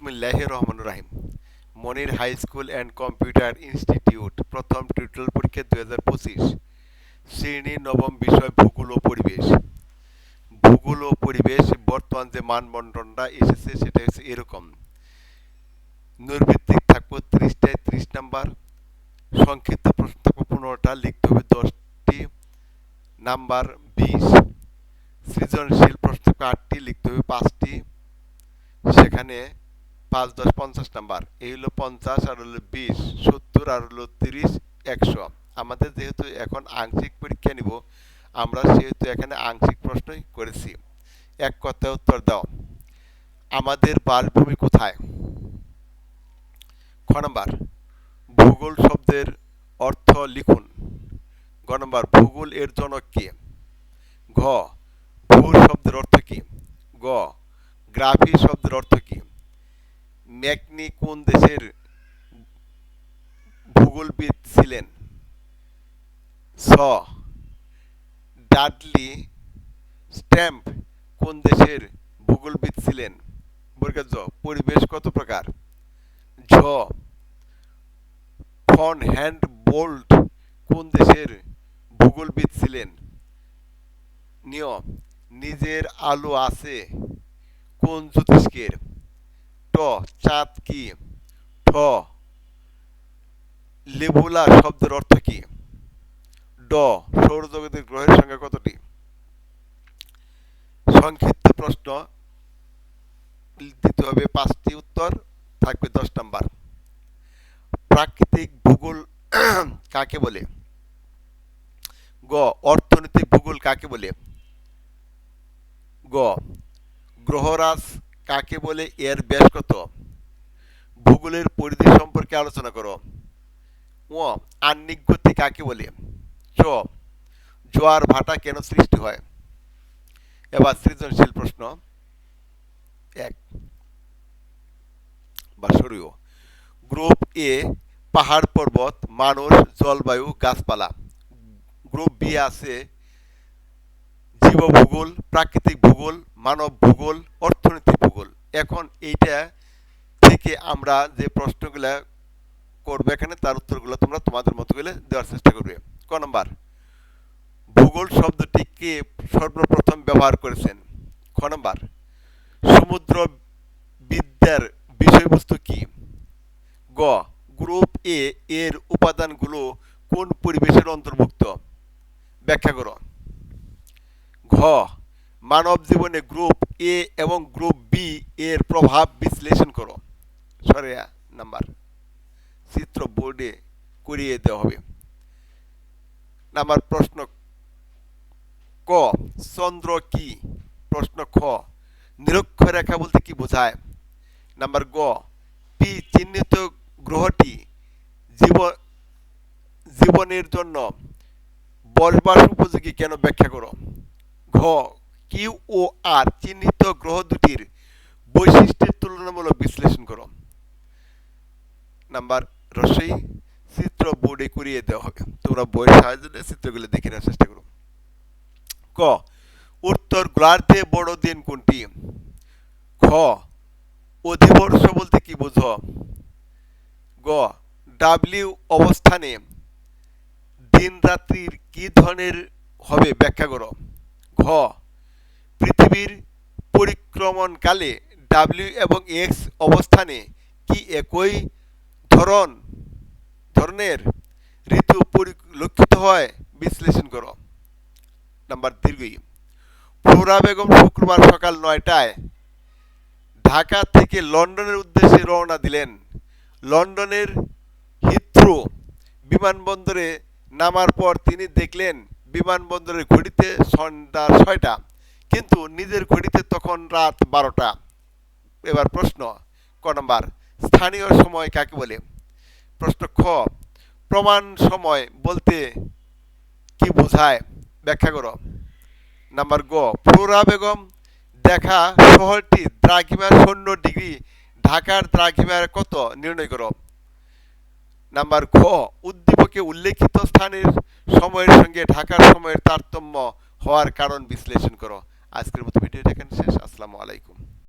বিসমিল্লাহির রহমানির রহিম। Monir high school and computer institute প্রথম টিউটোরিয়াল পরীক্ষা 2025, শ্রেণী নবম, বিষয় ভূগোল ও পরিবেশ। ভূগোল ও পরিবেশ বর্তমান যে মানবন্টনটা এসেছে সেটা হচ্ছে এরকম: নৈর্ভিত্তিক থাকবো 30টায় 30 নাম্বার, সংক্ষিপ্ত প্রশ্ন থাকবো 15টা, লিখতে হবে 10টি, নাম্বার 20। সৃজনশীল প্রশ্ন থাকবে 8টি, লিখতে হবে 5টি, সেখানে 5 10 50 নাম্বার। এই হলো 50, আর হলো 20 70, আর হলো 30 100। আমাদের যেহেতু এখন আংশিক পরীক্ষা নিব, আমরা সেহেতু এখানে আংশিক প্রশ্নই করেছি। এক কথায় উত্তর দাও, আমাদের বাসভূমি কোথায়? খ নাম্বার, ভূগোল শব্দের অর্থ লিখুন। গ নাম্বার, ভূগোল এর জনক কে? ঘ, ভূ শব্দের অর্থ কি? গ, গ্রাফি শব্দের অর্থ কি? ম্যাকনি কোন দেশের ভূগোলবিদ ছিলেন? ছ, ডাডলি স্ট্যাম্প কোন দেশের ভূগোলবিদ ছিলেন? বর্গের জ, পরিবেশ কত প্রকার? ঝ, ফন হ্যান্ড বোল্ট কোন দেশের ভূগোলবিদ ছিলেন? নিয়, নিজের আলো আছে কোন জ্যোতিষ্কের? ট, চাঁদ কি? ঠ, লেবুলা শব্দের অর্থ কি? ড, সৌরজগতের গ্রহের সংখ্যা কতটি? সংক্ষিপ্ত প্রশ্ন দিতে হবে 5টি, উত্তর থাকবে 10 নাম্বার। প্রাকৃতিক ভূগোল কাকে বলে? গ, অর্থনৈতিক ভূগোল কাকে বলে? গ, গ্রহরাজ কাকে বলে, এর ব্যাস কত? ভূগোলের পরিধি সম্পর্কে আলোচনা করো। ও, আহ্নিক গতি কাকে বলে? চ, জোয়ার ভাটা কেন সৃষ্টি হয়? এবার সৃজনশীল প্রশ্ন 1 বা সরিও। গ্রুপ এ পাহাড় পর্বত, মানুষ, জলবায়ু, গাছপালা। গ্রুপ বি আছে জীবভূগোল, প্রাকৃতিক ভূগোল, মানব ভূগোল, অর্থনৈতিক ভূগোল। এখন এইটা থেকে আমরা যে প্রশ্নগুলা করবে এখানে, তার উত্তরগুলো তোমরা তোমাদের মতো করে দেওয়ার চেষ্টা করবে। ক নম্বর, ভূগোল শব্দটি কে সর্বপ্রথম ব্যবহার করেছেন? খ নম্বর, সমুদ্র বিদ্যার বিষয়বস্তু কি? গ, গ্রুপ এ এর উপাদানগুলো কোন পরিবেশের অন্তর্ভুক্ত? ব্যাখ্যা করো। ঘ, মানব জীবনে গ্রুপ এ এবং গ্রুপ বি এর প্রভাব বিশ্লেষণ করো। সরি নাম্বার, চিত্র বোর্ডে করিয়ে দেওয়া হবে। নাম্বার প্রশ্ন ক, চন্দ্র কি? প্রশ্ন খ, নিরক্ষরেখা বলতে কি বোঝায়? নাম্বার গ, পি চিহ্নিত গ্রহটি জীবনের জন্য বসবাস উপযোগী কেন? ব্যাখ্যা করো। ঘ, কিউ ও আর চিহ্নিত গ্রহ দুটির বৈশিষ্ট্যের তুলনামূলক বিশ্লেষণ করো। নাম্বার রসই, চিত্র বোর্ডে করিয়ে দেওয়া হবে, তোমরা বইয়ের সাহায্যে চিত্রগুলো দেখে নেওয়ার চেষ্টা করো। ক, উত্তর গোলার্ধে বড় দিন কোনটি? খ, অধিবর্ষ বলতে কি বোঝো? গ, ডাব্লিউ অবস্থানে দিন রাত্রির কি ধরনের হবে? ব্যাখ্যা করো। ঘ, পৃথিবীর পরিক্রমণকালে ডাব্লিউ এবং এক্স অবস্থানে কি একই ধরনের ঋতু পরিলক্ষিত হয়? বিশ্লেষণ করো। নাম্বার দীর্ঘই, ফ্লোরা বেগম শুক্রবার সকাল 9টায় ঢাকা থেকে লন্ডনের উদ্দেশ্যে রওনা দিলেন। লন্ডনের হিথ্রো বিমানবন্দরে নামার পর তিনি দেখলেন বিমানবন্দরের ঘড়িতে সন্ধ্যা 6টা, কিন্তু নিজের ঘড়িতে তখন রাত 12টা। এবার প্রশ্ন ক নাম্বার, স্থানীয় সময় কাকে বলে? প্রশ্ন খ, প্রমাণ সময় বলতে কি বোঝায়? ব্যাখ্যা করো। নাম্বার গ, ফ্লোরা বেগম দেখা শহরটি দ্রাঘিমার 0 ডিগ্রি, ঢাকার দ্রাঘিমার কত? নির্ণয় করো। নাম্বার খ, উদ্দীপকে উল্লেখিত স্থানের সময়ের সঙ্গে ঢাকার সময়ের তারতম্য হওয়ার কারণ বিশ্লেষণ করো। আজকের মতো ভিডিওটা এখানে শেষ। আসসালামু আলাইকুম।